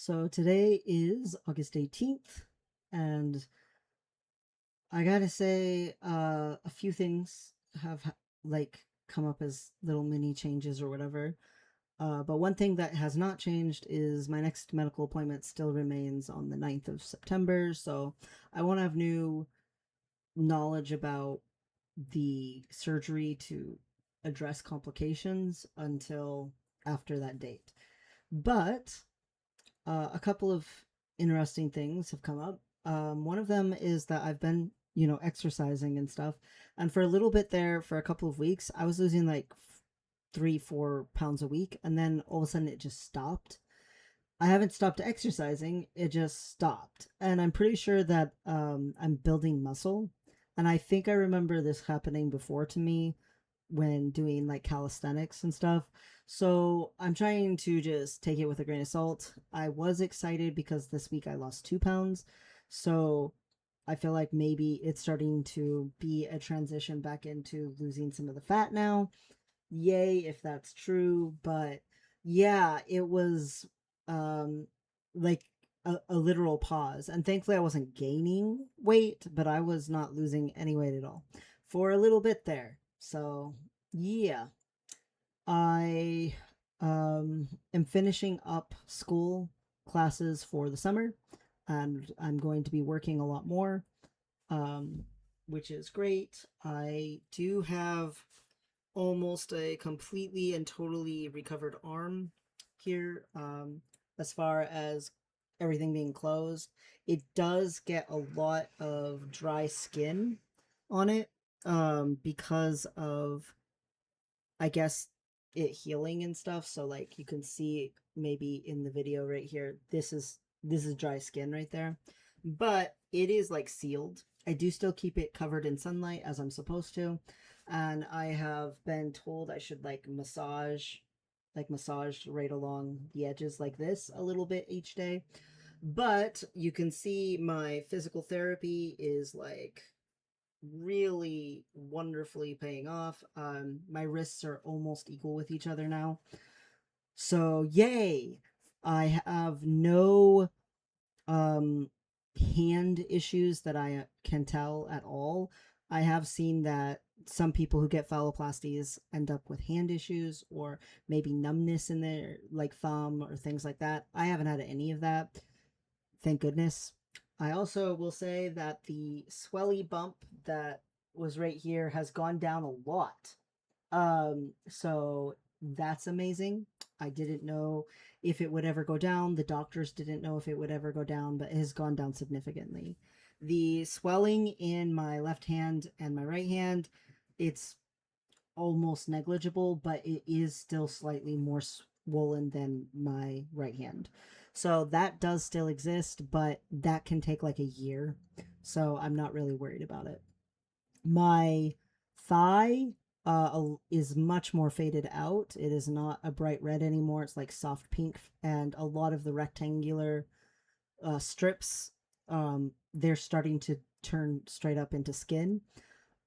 So today is August 18th, and I gotta say, a few things have like come up as little mini changes or whatever. But one thing that has not changed is my next medical appointment still remains on the 9th of September. So I won't have new knowledge about the surgery to address complications until after that date. But a couple of interesting things have come up. One of them is that I've been, exercising and stuff. And for a little bit there, for a couple of weeks, I was losing like 3, 4 pounds a week. And then all of a sudden it just stopped. I haven't stopped exercising, it just stopped. And I'm pretty sure that I'm building muscle. And I think I remember this happening before to me when doing like calisthenics and stuff. So I'm trying to just take it with a grain of salt. I was excited because this week I lost 2 pounds. So I feel like maybe it's starting to be a transition back into losing some of the fat now. Yay, if that's true. But yeah, it was um like a literal pause. And thankfully I wasn't gaining weight, but I was not losing any weight at all for a little bit there. So yeah, I am finishing up school classes for the summer, and I'm going to be working a lot more, um, which is great. I do have almost a completely and totally recovered arm here, as far as everything being closed. It does get a lot of dry skin on it, because of, I guess, it healing and stuff. So like you can see maybe in the video right here, this is dry skin right there. But it is like sealed. I do still keep it covered in sunlight as I'm supposed to. And I have been told I should massage right along the edges like this a little bit each day. But you can see my physical therapy is like really wonderfully paying off. My wrists are almost equal with each other now. So, yay! I have no um, hand issues that I can tell at all. I have seen that some people who get phalloplasties end up with hand issues or maybe numbness in their like thumb or things like that. I haven't had any of that. Thank goodness. I also will say that the swelly bump that was right here has gone down a lot. So that's amazing. I didn't know if it would ever go down. The doctors didn't know if it would ever go down, but it has gone down significantly. The swelling in my left hand and my right hand, it's almost negligible, but it is still slightly more swollen than my right hand. So that does still exist, but that can take like a year. So I'm not really worried about it. My thigh is much more faded out. It is not a bright red anymore. It's like soft pink, and a lot of the rectangular strips, they're starting to turn straight up into skin.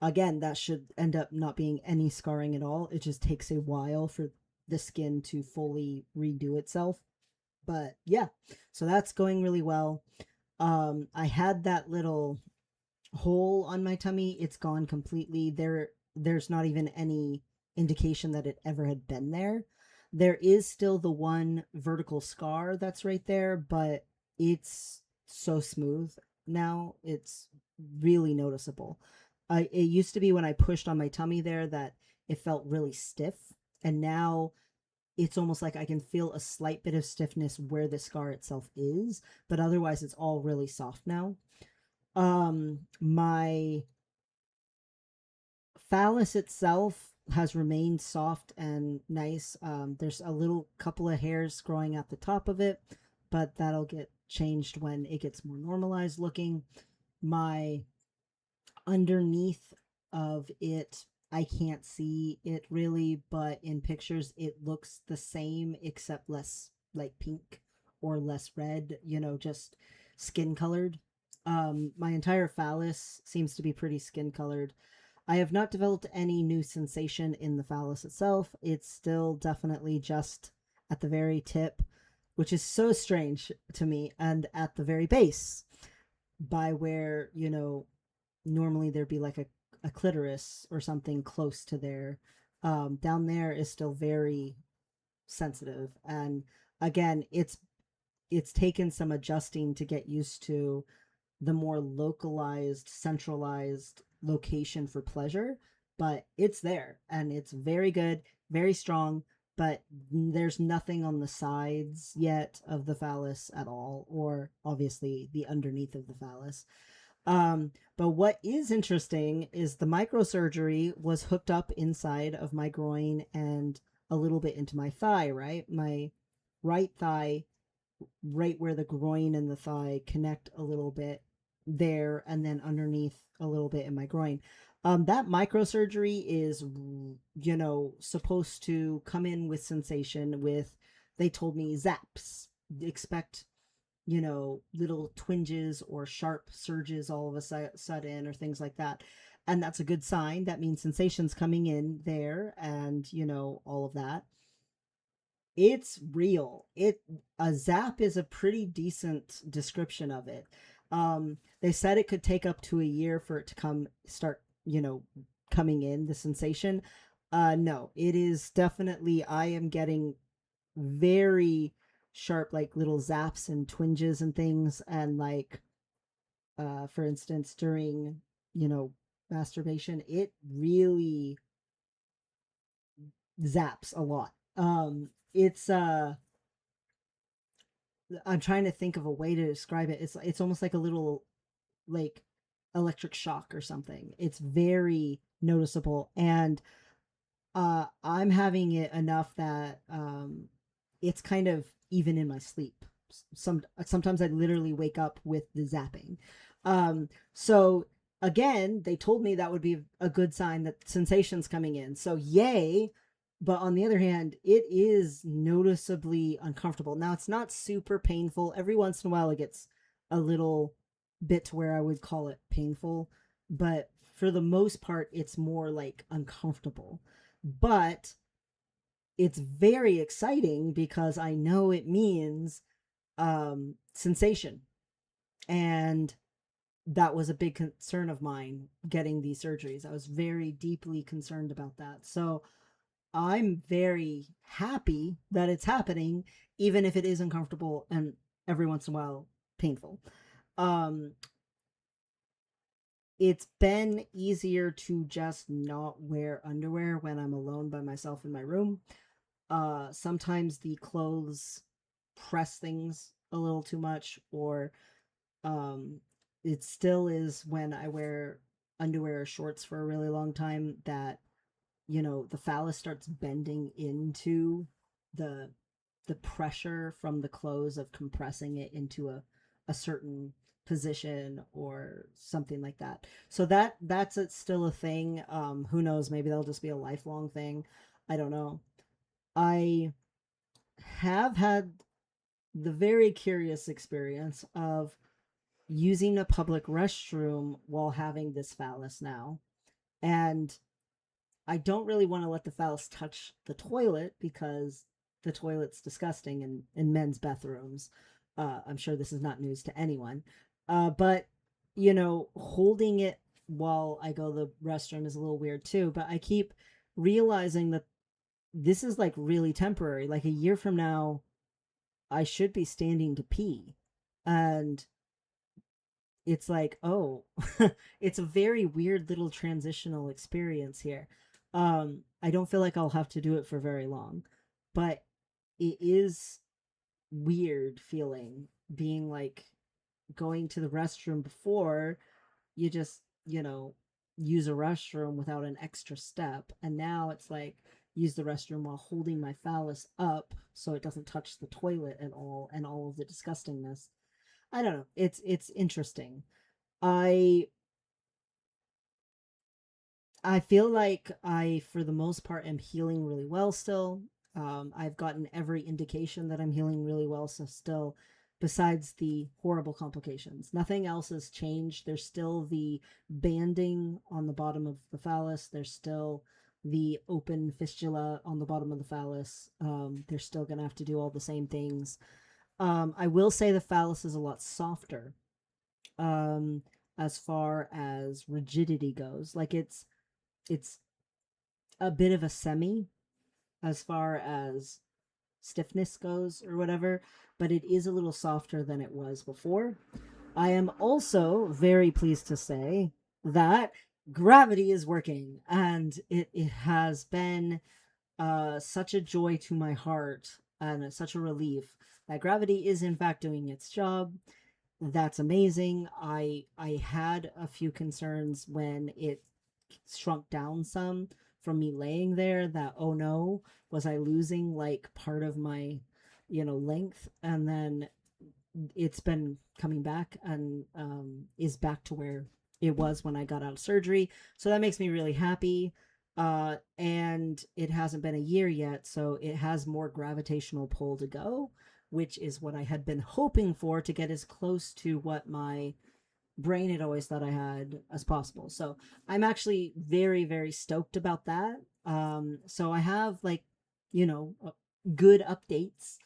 Again, that should end up not being any scarring at all. It just takes a while for the skin to fully redo itself. But yeah, so that's going really well. I had that little hole on my tummy. It's gone completely. There's not even any indication that it ever had been there. There is still the one vertical scar that's right there, but it's so smooth now. It's really noticeable. It used to be when I pushed on my tummy there that it felt really stiff, and now it's almost like I can feel a slight bit of stiffness where the scar itself is, but otherwise it's all really soft now. My phallus itself has remained soft and nice. There's a little couple of hairs growing at the top of it, but that'll get changed when it gets more normalized looking. My underneath of it, I can't see it really, but in pictures it looks the same except less like pink or less red, just skin colored. My entire phallus seems to be pretty skin colored. I have not developed any new sensation in the phallus itself. It's still definitely just at the very tip. which is so strange to me. And at the very base, by where, normally there'd be like a clitoris or something close to there, down there is still very sensitive. And again, it's taken some adjusting to get used to the more localized, centralized location for pleasure, but it's there and it's very good, very strong. But there's nothing on the sides yet of the phallus at all, or obviously the underneath of the phallus. But what is interesting is the microsurgery was hooked up inside of my groin and a little bit into my thigh, right? My right thigh, right where the groin and the thigh connect a little bit there, and then underneath a little bit in my groin. That microsurgery is, supposed to come in with sensation with, they told me, Zaps. Expect, little twinges or sharp surges all of a sudden or things like that. And that's a good sign. That means sensation's coming in there and, all of that. It's real. A zap is a pretty decent description of it. They said it could take up to a year for it to start, coming in, the sensation. No, it is definitely, I am getting very sharp, like little zaps and twinges and things. And like, for instance, during, masturbation, it really zaps a lot. It's I'm trying to think of a way to describe it. It's almost like a little, like, electric shock or something. It's very noticeable. And I'm having it enough that it's kind of even in my sleep. Sometimes I literally wake up with the zapping. So again, they told me that would be a good sign that sensation's coming in. So yay. But on the other hand, it is noticeably uncomfortable. Now, it's not super painful. Every once in a while, it gets a little bit to where I would call it painful. But for the most part, it's more like uncomfortable. But it's very exciting because I know it means sensation. And that was a big concern of mine getting these surgeries. I was very deeply concerned about that. So I'm very happy that it's happening, even if it is uncomfortable and every once in a while painful. Um, it's been easier to just not wear underwear when I'm alone by myself in my room. Sometimes the clothes press things a little too much, or um, it still is when I wear underwear or shorts for a really long time that, the phallus starts bending into the the pressure from the clothes of compressing it into a certain position or something like that. So that's still a thing. Who knows, maybe that'll just be a lifelong thing. I don't know. I have had the very curious experience of using a public restroom while having this phallus now. And I don't really want to let the phallus touch the toilet because the toilet's disgusting in men's bathrooms. I'm sure this is not news to anyone. But, holding it while I go to the restroom is a little weird too. But I keep realizing that this is like really temporary. Like a year from now, I should be standing to pee. And it's like, oh, it's a very weird little transitional experience here. I don't feel like I'll have to do it for very long, but it is weird feeling being like going to the restroom before you just, use a restroom without an extra step. And now it's like use the restroom while holding my phallus up so it doesn't touch the toilet at all and all of the disgustingness. I don't know. It's interesting. I I feel like I, for the most part, am healing really well still. I've gotten every indication that I'm healing really well, so still, besides the horrible complications, nothing else has changed. There's still the banding on the bottom of the phallus. There's still the open fistula on the bottom of the phallus. They're still gonna have to do all the same things. I will say the phallus is a lot softer, um, as far as rigidity goes. Like it's a bit of a semi as far as stiffness goes or whatever, but it is a little softer than it was before. I am also very pleased to say that gravity is working, and it has been such a joy to my heart and such a relief that gravity is in fact doing its job. That's amazing. I had a few concerns when it shrunk down some from me laying there, that oh no, was I losing like part of my, length? And then it's been coming back, and is back to where it was when I got out of surgery. So that makes me really happy. And it hasn't been a year yet, so it has more gravitational pull to go, which is what I had been hoping for, to get as close to what my brain had always thought I had as possible. So I'm actually very, very stoked about that. So I have like, you know, good updates,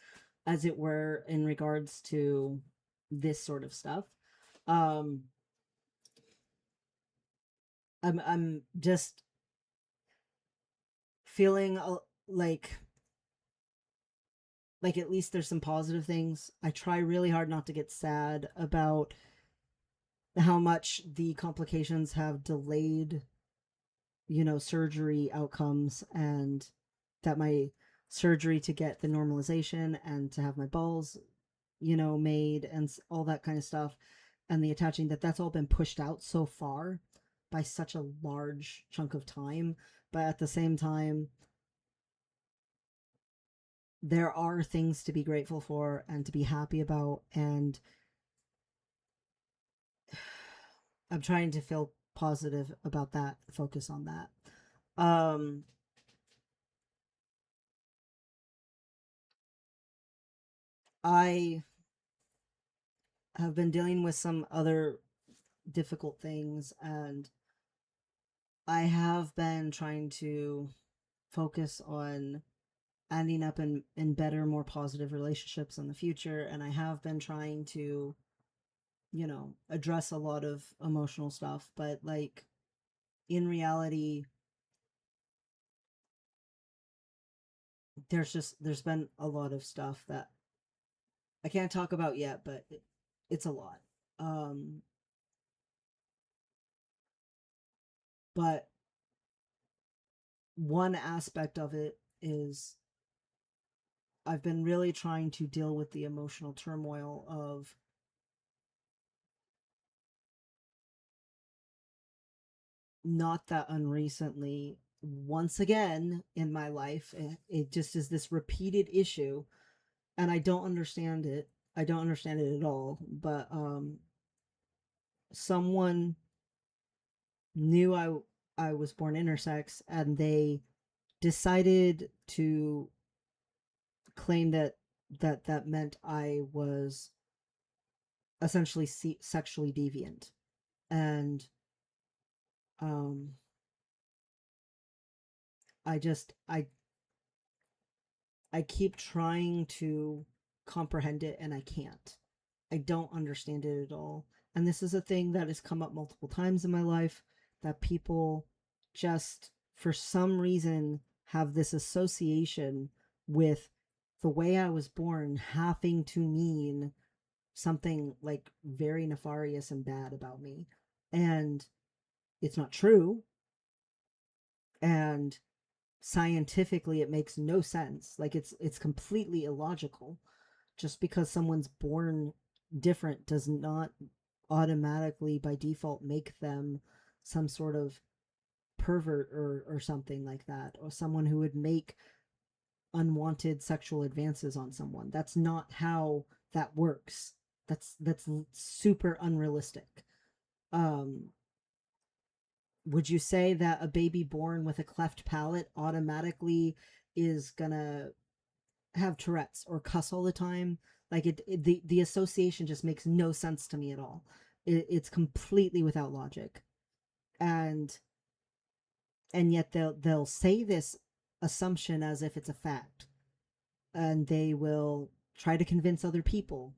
as it were, in regards to this sort of stuff. Um, I'm just feeling like like at least there's some positive things. I try really hard not to get sad about how much the complications have delayed, surgery outcomes, and that my surgery to get the normalization and to have my balls, made, and all that kind of stuff, and the attaching, that's all been pushed out so far by such a large chunk of time. But at the same time, there are things to be grateful for and to be happy about, and I'm trying to feel positive about that, focus on that. Um, I have been dealing with some other difficult things, and I have been trying to focus on ending up in better, more positive relationships in the future. And I have been trying to, address a lot of emotional stuff. But, like, in reality, there's been a lot of stuff that I can't talk about yet, but it's a lot. Um, but one aspect of it is I've been really trying to deal with the emotional turmoil of not that unrecently, once again in my life, it just is this repeated issue, and I don't understand it. I don't understand it at all. But someone knew I was born intersex, and they decided to claim that meant I was essentially sexually deviant. And um I keep trying to comprehend it, and I can't. I don't understand it at all. And this is a thing that has come up multiple times in my life, that people just, for some reason, have this association with the way I was born having to mean something like very nefarious and bad about me. And it's not true. And scientifically it makes no sense. Like, it's completely illogical. Just because someone's born different does not automatically by default make them some sort of pervert, or something like that, or someone who would make unwanted sexual advances on someone. That's not how that works. That's super unrealistic. um would you say that a baby born with a cleft palate automatically is gonna have Tourette's or cuss all the time? Like, the association just makes no sense to me at all. It's completely without logic. and and yet they'll say this assumption as if it's a fact, and they will try to convince other people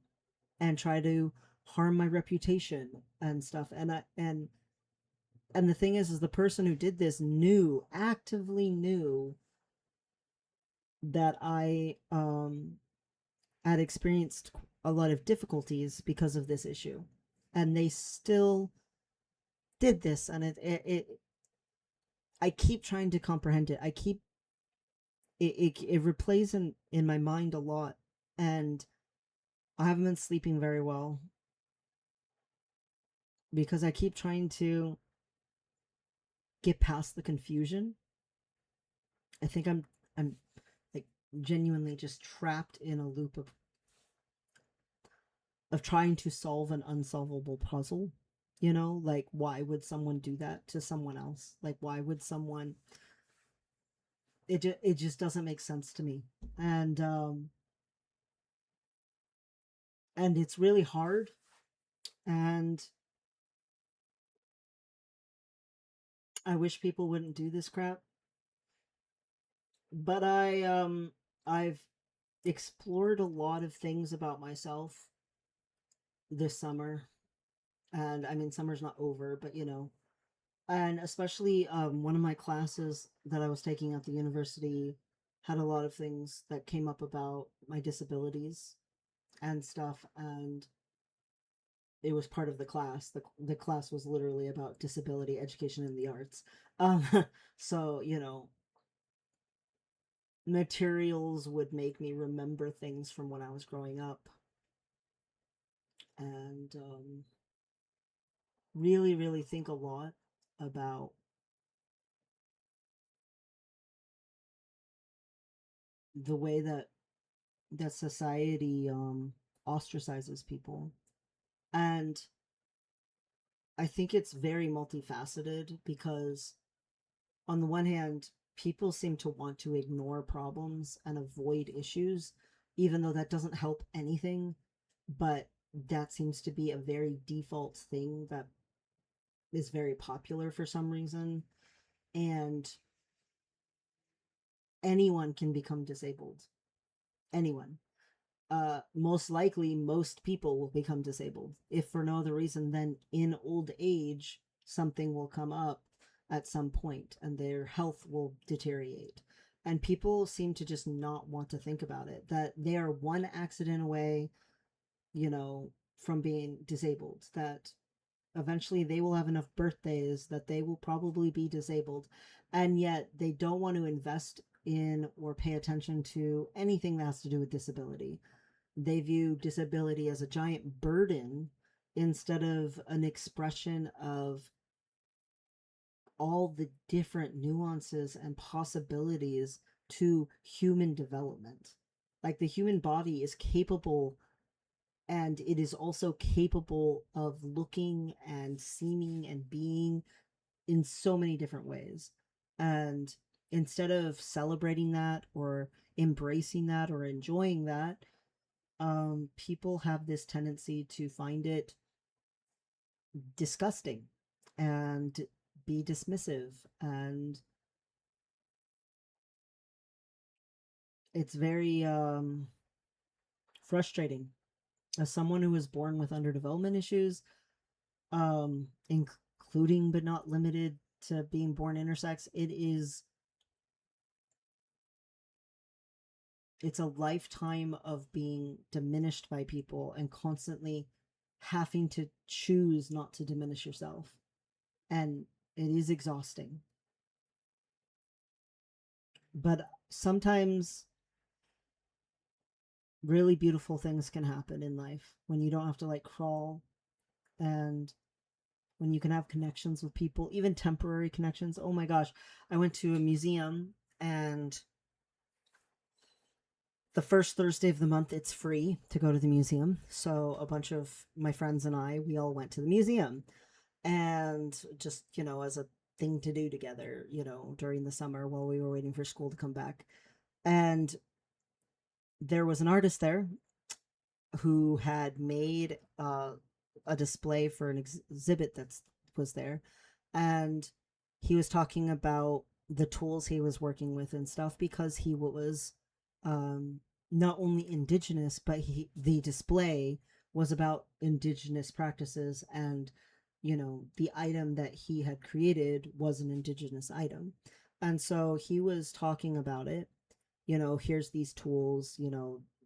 and try to harm my reputation and stuff. And the thing is the person who did this knew, actively knew, that I had experienced a lot of difficulties because of this issue, and they still did this. And it I keep trying to comprehend it. I keep it replays in my mind a lot, and I haven't been sleeping very well because I keep trying to get past the confusion. I think I'm like genuinely just trapped in a loop of trying to solve an unsolvable puzzle. You know, like, why would someone do that to someone else? Like, why would someone? It just doesn't make sense to me, and and it's really hard. And I wish people wouldn't do this crap, but I've explored a lot of things about myself this summer. And I mean, summer's not over, but you know, and especially one of my classes that I was taking at the university had a lot of things that came up about my disabilities and stuff. And it was part of the class. The class was literally about disability education in the arts. um so, you know, materials would make me remember things from when I was growing up, and really, really think a lot about the way that society ostracizes people. And I think it's very multifaceted because, on the one hand, people seem to want to ignore problems and avoid issues, even though that doesn't help anything. But that seems to be a very default thing that is very popular for some reason. And anyone can become disabled. Anyone. Most likely, most people will become disabled. If for no other reason than in old age, something will come up at some point and their health will deteriorate. And people seem to just not want to think about it, that they are one accident away, you know, from being disabled, that eventually they will have enough birthdays that they will probably be disabled. And yet they don't want to invest in or pay attention to anything that has to do with disability. They view disability as a giant burden instead of an expression of all the different nuances and possibilities to human development. Like, the human body is capable, and it is also capable of looking and seeming and being in so many different ways. And instead of celebrating that or embracing that or enjoying that, people have this tendency to find it disgusting and be dismissive. And it's very frustrating. As someone who was born with underdevelopment issues, including but not limited to being born intersex, it's a lifetime of being diminished by people and constantly having to choose not to diminish yourself. And it is exhausting. But sometimes really beautiful things can happen in life when you don't have to like crawl, and when you can have connections with people, even temporary connections. Oh my gosh, I went to a museum, and the first Thursday of the month it's free to go to the museum. So a bunch of my friends and we all went to the museum, and just, you know, as a thing to do together, you know, during the summer while we were waiting for school to come back. And there was an artist there who had made a display for an exhibit that was there, and he was talking about the tools he was working with and stuff because he was not only indigenous, but the display was about indigenous practices, and the item that he had created was an indigenous item. And so he was talking about it. Here's these tools.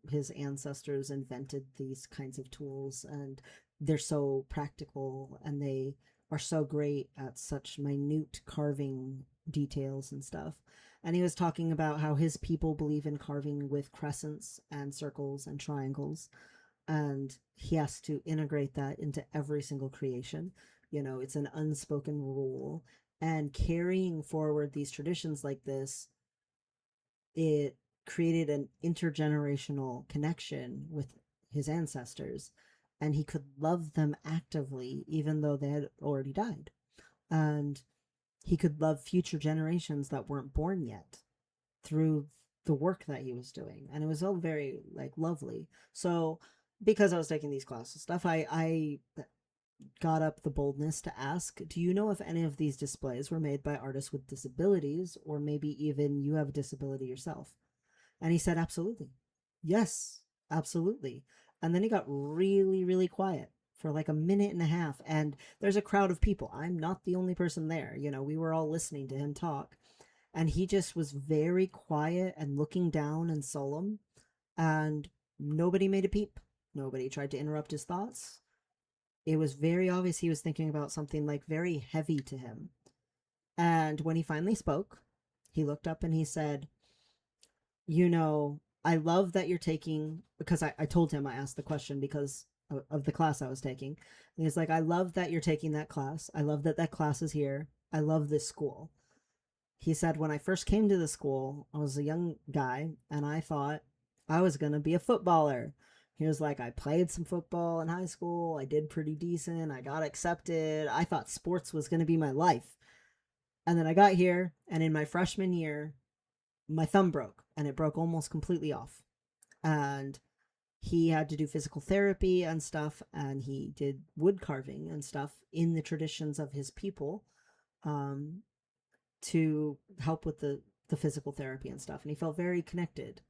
His ancestors invented these kinds of tools, and they're so practical, and they are so great at such minute carving details and stuff. And he was talking about how his people believe in carving with crescents and circles and triangles, and he has to integrate that into every single creation. It's an unspoken rule. And carrying forward these traditions like this, it created an intergenerational connection with his ancestors, and he could love them actively even though they had already died. And he could love future generations that weren't born yet through the work that he was doing, and it was all very like lovely. So because I was taking these classes stuff, I got up the boldness to ask, do you know if any of these displays were made by artists with disabilities, or maybe even you have a disability yourself? And he said, absolutely. Yes, absolutely. And then he got really, really quiet for like a minute and a half. And there's a crowd of people. I'm not the only person there. We were all listening to him talk. And he just was very quiet and looking down and solemn. And nobody made a peep. Nobody tried to interrupt his thoughts. It was very obvious he was thinking about something like very heavy to him. And when he finally spoke, he looked up and he said, I love that you're taking, because I told him, I asked the question because of the class I was taking. And he's like, I love that you're taking that class. I love that that class is here. I love this school. He said, when I first came to the school, I was a young guy and I thought I was going to be a footballer. He was like, I played some football in high school. I did pretty decent. I got accepted. I thought sports was going to be my life. And then I got here, and in my freshman year, my thumb broke, and it broke almost completely off. And he had to do physical therapy and stuff, and he did wood carving and stuff in the traditions of his people, um, to help with the physical therapy and stuff. And he felt very connected,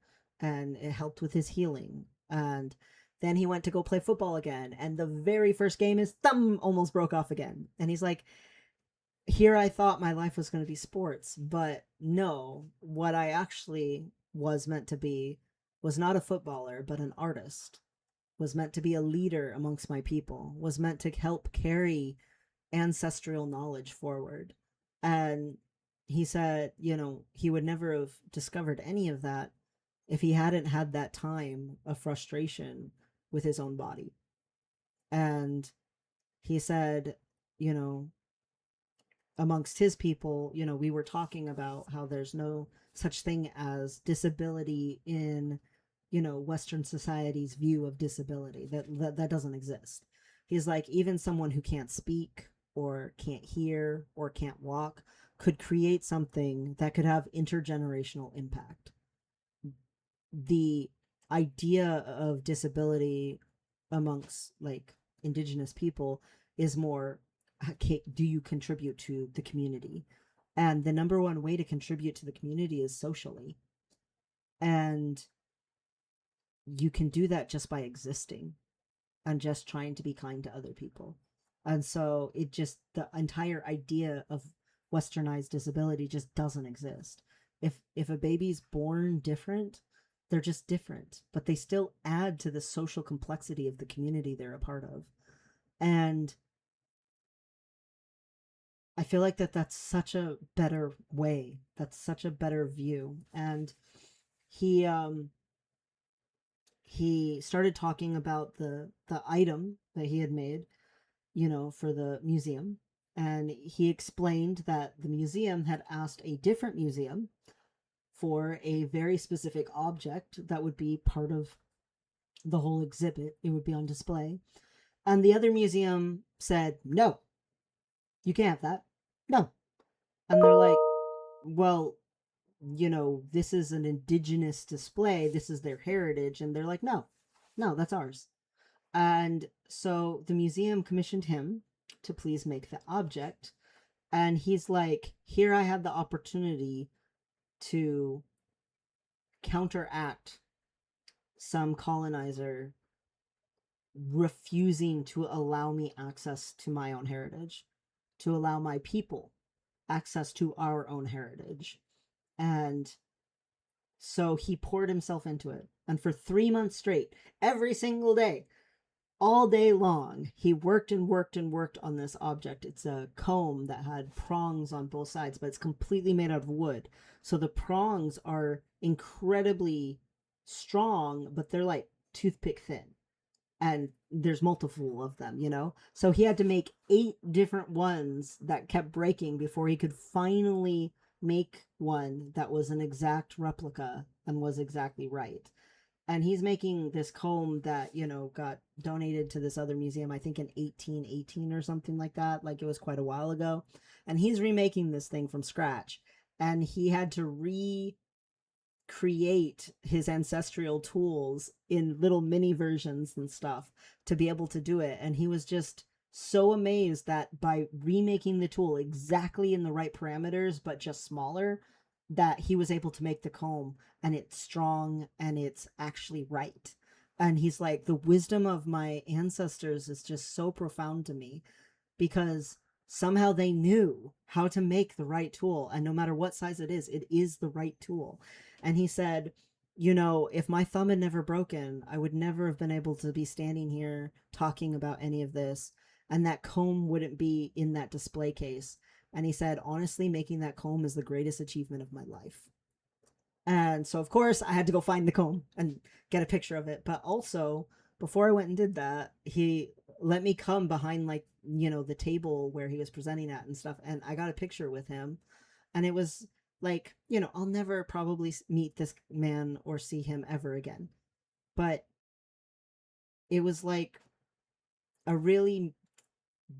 and it helped with his healing. And then he went to go play football again, and the very first game, his thumb almost broke off again. And he's like, here I thought my life was going to be sports, but no, what I actually was meant to be was not a footballer, but an artist, was meant to be a leader amongst my people, was meant to help carry ancestral knowledge forward. And he said, he would never have discovered any of that if he hadn't had that time of frustration with his own body. And he said, you know, amongst his people, we were talking about how there's no such thing as disability in, Western society's view of disability. That doesn't exist. He's like, even someone who can't speak or can't hear or can't walk could create something that could have intergenerational impact. The idea of disability amongst like indigenous people is more, do you contribute to the community? And the number one way to contribute to the community is socially. And you can do that just by existing and just trying to be kind to other people. And so the entire idea of westernized disability just doesn't exist. If a baby's born different, they're just different, but they still add to the social complexity of the community they're a part of. And I feel like that's such a better way. That's such a better view. And he he started talking about the item that he had made, for the museum. And he explained that the museum had asked a different museum for a very specific object that would be part of the whole exhibit. It would be on display. And the other museum said, no, you can't have that. No. And they're like, well, this is an indigenous display. This is their heritage. And they're like, no, no, that's ours. And so the museum commissioned him to please make the object. And he's like, here I had the opportunity to counteract some colonizer refusing to allow me access to my own heritage, to allow my people access to our own heritage. And so he poured himself into it. And for 3 months straight, every single day, all day long, he worked and worked and worked on this object. It's a comb that had prongs on both sides, but it's completely made out of wood. So the prongs are incredibly strong, but they're like toothpick thin. And there's multiple of them, you know? So he had to make 8 different ones that kept breaking before he could finally make one that was an exact replica and was exactly right. And he's making this comb that, you know, got donated to this other museum, I think in 1818 or something like that. Like, it was quite a while ago. And he's remaking this thing from scratch. And he had to create his ancestral tools in little mini versions and stuff to be able to do it. And he was just so amazed that by remaking the tool exactly in the right parameters, but just smaller, that he was able to make the comb, and it's strong and it's actually right. And he's like, the wisdom of my ancestors is just so profound to me, because somehow they knew how to make the right tool, and no matter what size it is the right tool. And he said, you know, if my thumb had never broken, I would never have been able to be standing here talking about any of this, and that comb wouldn't be in that display case. And he said, honestly, making that comb is the greatest achievement of my life. And so, of course, I had to go find the comb and get a picture of it. But also, before I went and did that, he let me come behind, like, you know, the table where he was presenting at and stuff. And I got a picture with him. And it was like, you know, I'll never probably meet this man or see him ever again. But it was like a really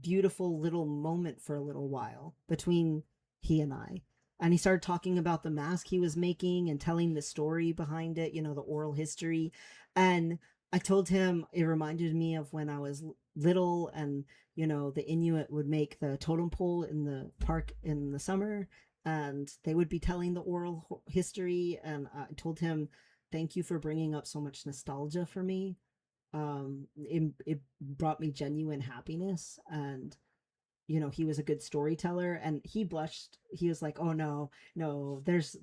beautiful little moment for a little while between he and I. And he started talking about the mask he was making and telling the story behind it, you know, the oral history. And I told him it reminded me of when I was little, and, you know, the Inuit would make the totem pole in the park in the summer, and they would be telling the oral history. And I told him, thank you for bringing up so much nostalgia for me. It brought me genuine happiness. And, you know, he was a good storyteller, and he blushed. He was like, oh no, no, there's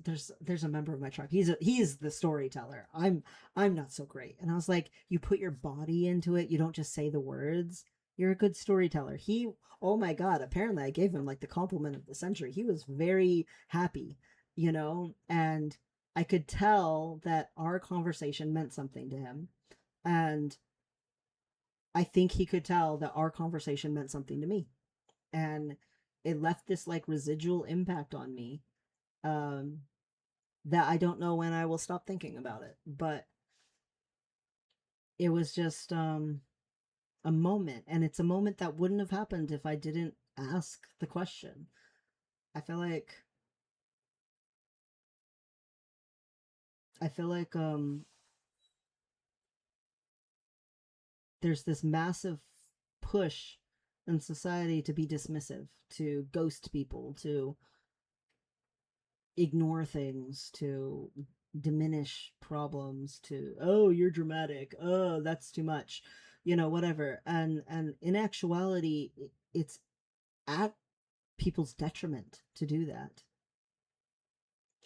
a member of my tribe, he's the storyteller. I'm not so great. And I was like, you put your body into it, you don't just say the words. You're a good storyteller. He, oh my god, apparently I gave him like the compliment of the century. He was very happy, you know. And I could tell that our conversation meant something to him. And I think he could tell that our conversation meant something to me. And it left this like residual impact on me, um, that I don't know when I will stop thinking about it. But it was just a moment. And it's a moment that wouldn't have happened if I didn't ask the question. I feel like. I feel like there's this massive push in society to be dismissive, to ghost people, to ignore things, to diminish problems, to, oh, you're dramatic, oh, that's too much, you know, whatever. And in actuality, it's at people's detriment to do that.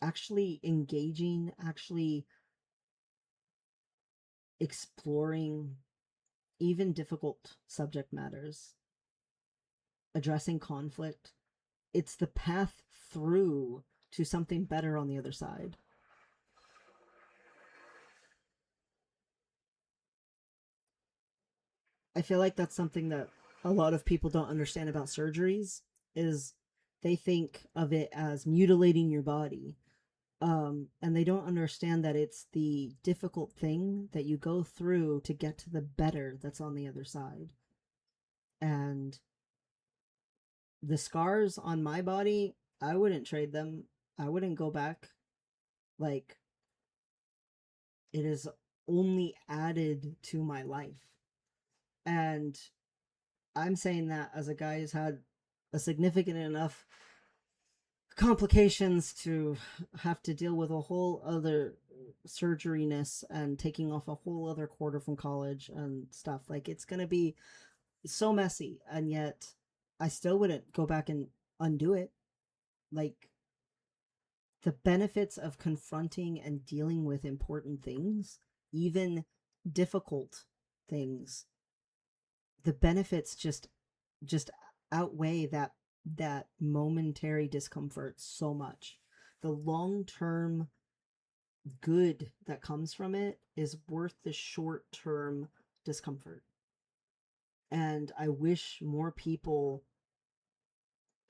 Actually engaging, actually exploring even difficult subject matters, addressing conflict, it's the path through to something better on the other side. I feel like that's something that a lot of people don't understand about surgeries, is they think of it as mutilating your body. And they don't understand that it's the difficult thing that you go through to get to the better that's on the other side. And the scars on my body, I wouldn't trade them. I wouldn't go back. Like, it is only added to my life. And I'm saying that as a guy who's had a significant enough complications to have to deal with a whole other surgeryness and taking off a whole other quarter from college and stuff. Like, it's going to be so messy, and yet I still wouldn't go back and undo it. Like, the benefits of confronting and dealing with important things, even difficult things, the benefits just outweigh that momentary discomfort so much. The long-term good that comes from it is worth the short-term discomfort. And I wish more people,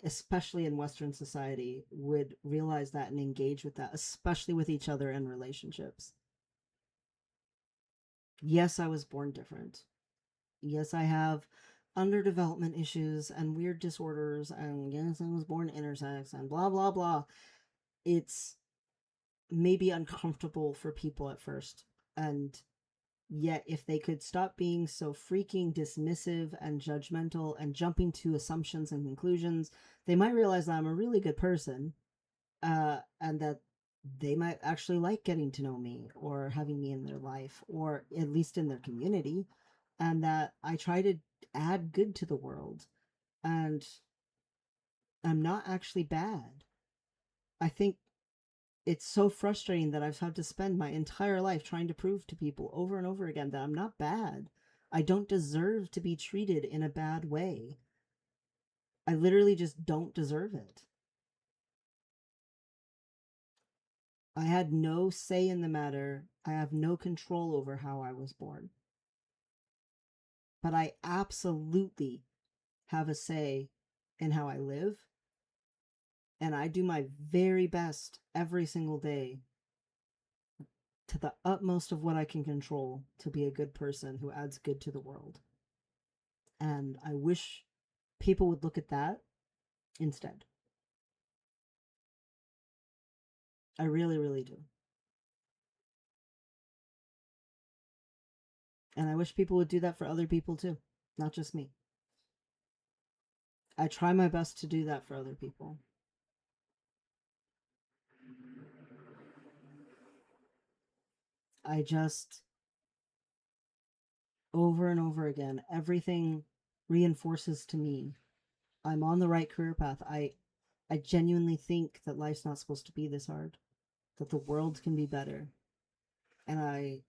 especially in Western society, would realize that and engage with that, especially with each other and relationships. Yes, I was born different. Yes, I have underdevelopment issues and weird disorders, and yes, I was born intersex, and blah, blah, blah. It's maybe uncomfortable for people at first. And yet, if they could stop being so freaking dismissive and judgmental and jumping to assumptions and conclusions, they might realize that I'm a really good person, and that they might actually like getting to know me or having me in their life, or at least in their community, and that I try to add good to the world, and I'm not actually bad. I think it's so frustrating that I've had to spend my entire life trying to prove to people over and over again that I'm not bad. I don't deserve to be treated in a bad way. I literally just don't deserve it. I had no say in the matter. I have no control over how I was born. But I absolutely have a say in how I live. And I do my very best every single day, to the utmost of what I can control, to be a good person who adds good to the world. And I wish people would look at that instead. I really, really do. And I wish people would do that for other people too, not just me. I try my best to do that for other people. I just, over and over again, everything reinforces to me I'm on the right career path. I genuinely think that life's not supposed to be this hard, that the world can be better. And I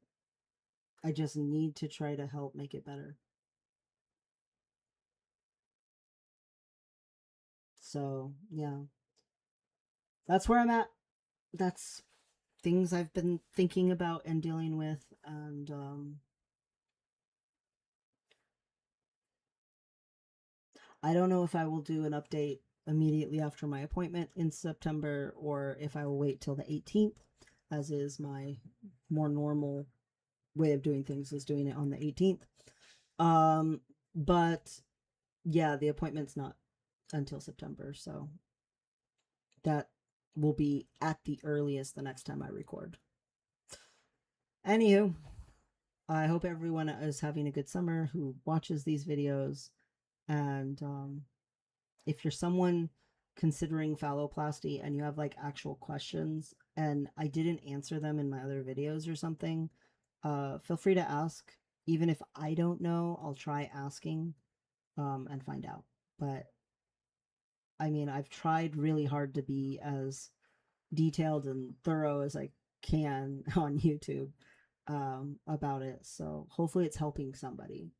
just need to try to help make it better. So, yeah. That's where I'm at. That's things I've been thinking about and dealing with, and I don't know if I will do an update immediately after my appointment in September, or if I will wait till the 18th, as is my more normal way of doing things, is doing it on the 18th. But yeah, the appointment's not until September, so that will be at the earliest the next time I record. Anywho, I hope everyone is having a good summer who watches these videos. And if you're someone considering phalloplasty and you have like actual questions and I didn't answer them in my other videos or something, feel free to ask. Even if I don't know, I'll try asking and find out. But I mean, I've tried really hard to be as detailed and thorough as I can on YouTube about it. So hopefully it's helping somebody.